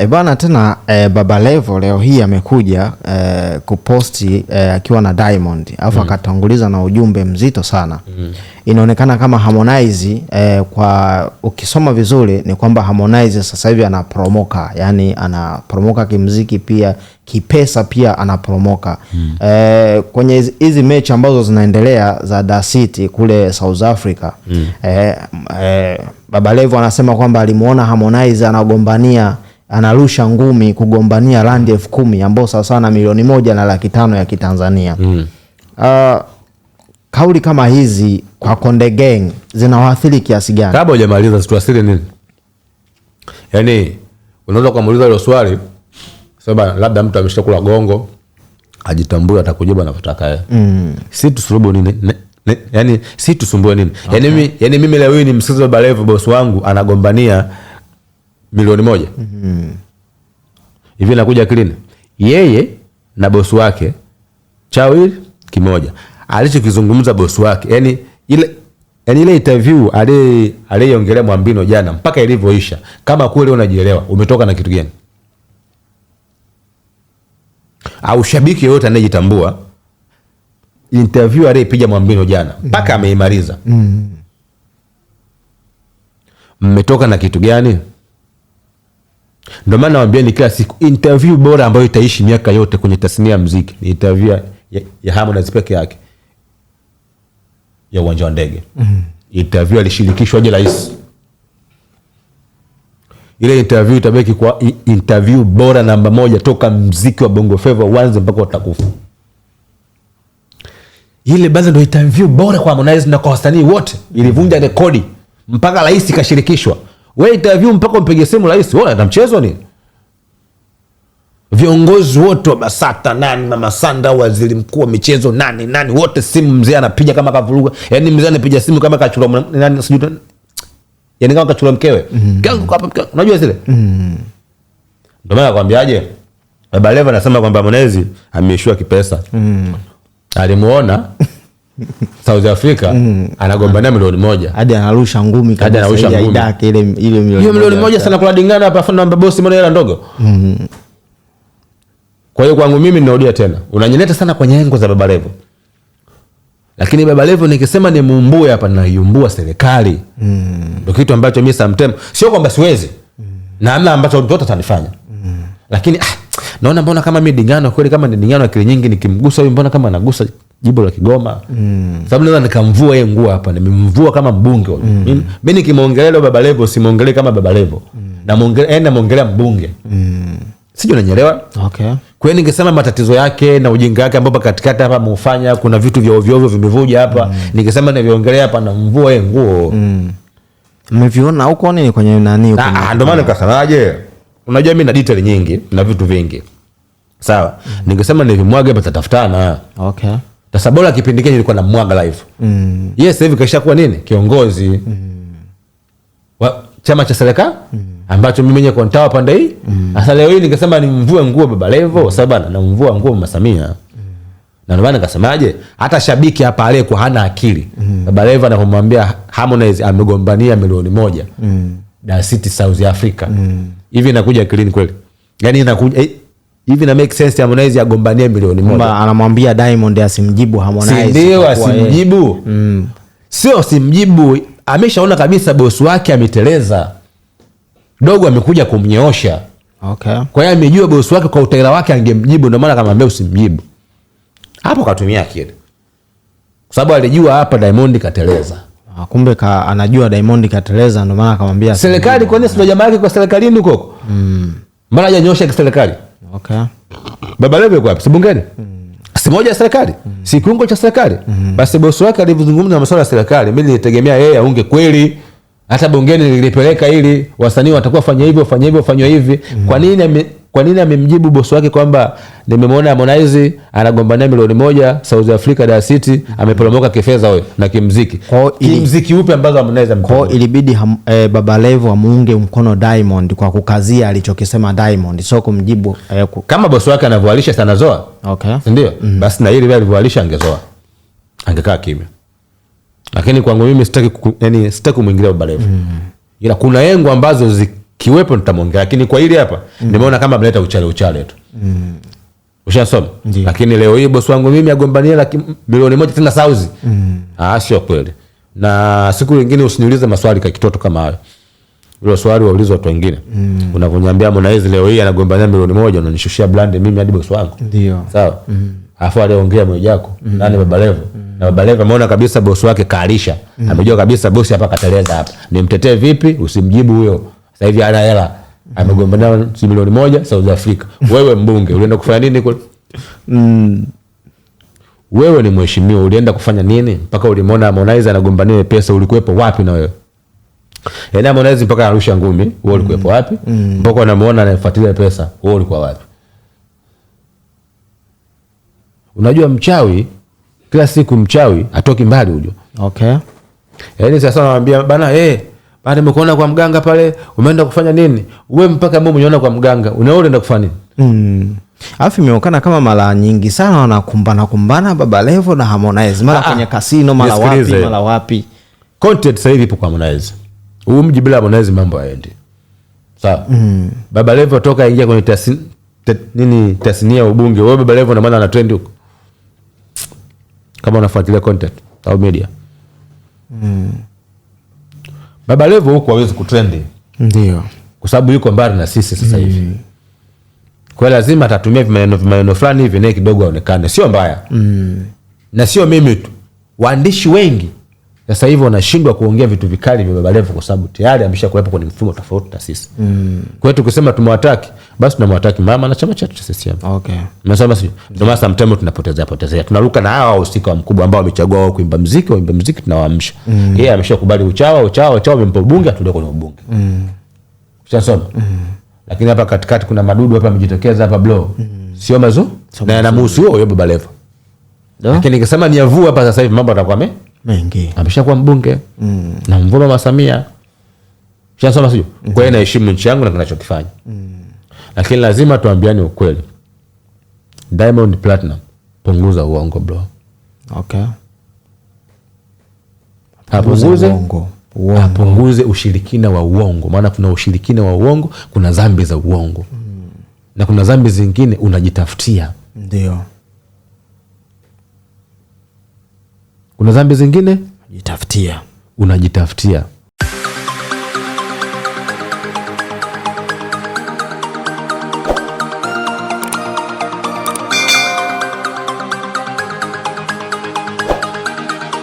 Bwana tena Baba Levo leo hii amekuja kuposti akiwa na Diamond alafu akatanguliza na ujumbe mzito sana. Inaonekana kama Harmonize kwa ukisoma vizuri ni kwamba Harmonize sasa hivi anapromoka, yani anapromoka kimuziki pia kipesa pia anapromoka. Kwenye hizi mechi ambazo zinaendelea za Dar City kule South Africa. Baba Levo anasema kwamba alimuona Harmonize anagombania anarusha ngumi kugombania randi 10,000 ambao sawa sawa na milioni 1.5 ya Kitanzania. Kauli kama hizi kwa Konde Gang zinawaathiri kiasi gani? Kabla hujamaliza situasili nini? Yaani unaweza kumuuliza hilo swali sababu labda mtu ameshakula gongo ajitambue atakujibu anavyotaka yeye. Si tusurubu nini? Yaani si tusumbue nini? Okay. Yaani mimi leo hii ni msikizo Baba Levo boss wangu anagombania milioni 1. Hivi nakuja akilini. Yeye na boss wake chawili kimoja. Alichokizungumza boss wake, yani ile interview aliongelea Mwambino jana mpaka ilivyoisha, kama kweli unajielewa umetoka na kitu gani? Au shabiki yote anayejitambua interview aliyopiga Mwambino jana mpaka ameimaliza. Mmetoka na kitu gani? Ndio maana nawaambia ni kila siku interview bora ambayo itaishi miaka yote kwenye tasnia ya muziki ni interview ya Harmonize peke yake ya uwanja wa ndege. Interview alishirikishwa je rais. Ile interview itabaki kwa interview bora namba 1 toka muziki wa Bongo Flava uanze mpaka utakufa. Ile basi ndio interview bora kwa Harmonize na kwa wasanii wote, ilivunja rekodi mpaka rais kashirikishwa. Wewe interview mpaka mpige simu rais, wewe unataka mchezo nini? Viongozi wote wa Basata nani, Mama Sanda, waziri mkuu wa michezo nani wote simu mzee anapiga kama kavuruga. Yaani mzee anapiga simu kama kachura nani sijui. Yaani kama kachura mkewe. Unajua zile? Ndio maana nakwambiaje? Baba Levo anasema kwamba Harmonize ameishiwa kipesa. Alimuona South Africa anagombania milioni 1. Hadi anarusha ngumi kabisa ya idake ile milioni 1 sana kula dingana hapa afana namba boss mbona hela ndogo. Kwa hiyo kwangu mimi ninarudia tena, unanyeleta sana kwenye engo za Baba Levo. Lakini Baba Levo nikisema ni muumbue hapa na yumbua serikali. Ndio kitu ambacho mimi sometimes sio kwamba siwezi. Na hamna ambacho mtoto atanifanya. Lakini naona mbona kama mimi dingano kweli, kama ni dingano akili nyingi nikimgusa huyu mbona kama anagusa jibo la Kigoma. Sababu naweza nikamvua yeye nguo hapa, nimemvua kama mbunge. Mimi nikimwongelea Baba Levo simuongelee kama Baba Levo. Na muongelea mbunge. Sijui unanielewa? Okay. Kwa hiyo ningesema matatizo yake na ujinga wake ambapo katikati hapa mufanya kuna vitu vya ovyo ovyo vimevuja hapa. Ningesema niviongelea hapa na mvua yeye nguo. Mmeviona huko nini kwenye nani huko? Ndio maana nikasemaje? Unajua mimi na detail nyingi na vitu vingi. Sawa. Ningesema nivimwage hapa tatafutana. Okay. Sasa bora kipindi kile nilikuwa na mwaga live. Yes, hivi kashakuwa nini? Kiongozi. Wa chama cha serikali ambacho mimi mwenyewe kontawa pande hii. Sasa leo hii ningesema nimvue nguo Baba Levo sababu na mvua nguo Mama Samia. Na ndio maana nikasemaje? Hata shabiki hapa aliyekuwa hana akili. Baba Levo anapomwambia Harmonize amegombania milioni 1. Dar City South Africa. Hivi inakuja akilini kweli? Yaani inakuja hivi na make sense Harmonize agombania milioni 1. Anamwambia Diamond asimjibu Harmonize. Ndio asimjibu. Sio simjibu, ameshaona kabisa boss wake ameteleza. Dogo amekuja kumnyoosha. Okay. Kwa hiyo amejua boss wake kwa utaila wake angemjibu, ndio maana akamwambia usimjibu. Hapo katumia akili. Kwa sababu alijua hapa Diamond kateleza. Kumbe anajua Diamond kateleza ndio maana akamwambia serikali. Kwa nini sio jamaa yake kwa serikalini huko? Mbona hajanyosha kwa serikali? Okay. Baba Levo yuko wapi? Si bungeni? Si moja ya serikali? Si kiungo cha serikali? Basi boss wake alivyozungumza masuala ya serikali, mimi nilitegemea yeye aunge kweli. Hata bungeni nilipeleka ili wasanii watakuwa fanya hivi. Kwa nini amemjibu boss wake kwamba nimemwona Harmonize anagombania milioni 1 South Africa Dar City, ameporomoka kifedha wewe na kimuziki. Kimuziki upi ambazo Harmonize ameporomoka? Kwa ilibidi Baba Levo amuunge mkono Diamond kwa kukazia alichokisema Diamond, sio kumjibu kama boss wake anavyoalisha sana zoa. Okay. Ndio? Basi na ile alivyoalisha angezoa. Angekaa kimya. Lakini kwangu mimi sitaki kumuingilia Baba Levo. Ila kuna engo ambazo kiwepo nitamwongea, lakini kwa hili hapa nimeona kama mleta uchale tu. Ushasoma? Lakini leo hii bosi wangu mimi agombania milioni 1 tena sauzi. Sio kweli. Na siku nyingine usiniulize maswali kwa kitoto kama hayo. Ile swali waulizwa watu wengine. Unavonyambia Harmonize leo hii anagombania milioni 1 unanishushia brand mimi hadi bosi wangu. Ndio. Sawa? Alafu aliongea Mwijaku, nani Baba Levo. Na Baba Levo ameona kabisa bosi wake kaalisha. Amejua kabisa bosi hapa kateleza hapa. Nimtetee vipi? Usimjibu huyo. Sasa hivi ana hela. Amegombania milioni 1 South Africa. Wewe mbunge ulienda kufanya nini kule? Wewe ni mheshimiwa ulienda kufanya nini? Mpaka ulimwona Harmonize anagombania pesa, ulikuwepo wapi na wewe? Yaani Harmonize mpaka arusha ngumi, wewe ulikuwepo wapi? Mpaka unamuona anafuatilia pesa, wewe ulikuwa wapi? Unajua mchawi kila siku mchawi atoki mbali huyo. Okay. Yaani sasa naambia bana baada nimekuona kwa mganga pale, umeenda kufanya nini? Wewe mpaka mbona umeona kwa mganga, unaenda kufanya nini? Alafu imeonekana kama mara nyingi sana wanakumbana Baba Levo na Harmonize, mara kwenye kasino, mara wapi. Content sasa hivi ipo kwa Harmonize. Huu mji bila Harmonize mambo haendi. Sawa. Baba Levo toka ingia kwenye tasnia ya ubunge. Wewe Baba Levo na maana ana trend huko. Kama unafuatilia content au media. Baba Levo huko hawezi kutrend. Ndio. Kwa sababu yuko mbali na sisi sasa hivi. Kwa lazima atatumia vimaneno fulani hivi naye kidogo aonekane. Sio mbaya. Na sio mimi tu. Waandishi wengi sasa hivi wanashindwa kuongea vitu vikali vya Baba Levo kwa sababu tayari ameshakuwepo kwenye mfumo tofauti na sisi. Kwa hiyo tukisema tumwataki, basi tunamwataki mama na chama cha CCM. Okay. Nasema sio. Ndio maana sometimes tunapotezea. Tunaruka na hao wahusika wa mkubwa ambao wamechagua wao kuimba muziki tunawaamsha. Yeye ameshakubali uchawa wamempa ubunge atulio kwenye ubunge. Ushasoma? Lakini hapa katikati kuna madudu hapa yamejitokeza hapa blow. Sio mazuri. Na yanamhusu huyo Baba Levo. Lakini nikisema ni yavu hapa sasa hivi mambo yatakuwa mengi. Ameshakuwa mbunge. Na mvua Mama Samia. Ushasoma sio? Kwa hiyo naheshimu nchi yangu na ninachokifanya. Lakini lazima tuambiane ukweli. Diamond Platinum, punguza uongo bro. Okay. Apunguze ushirikina wa uongo. Maana kuna ushirikina wa uongo, kuna dhambi za uongo. Na kuna dhambi zingine unajitafutia. Ndio. Kuna dhambi zingine unajitafutia.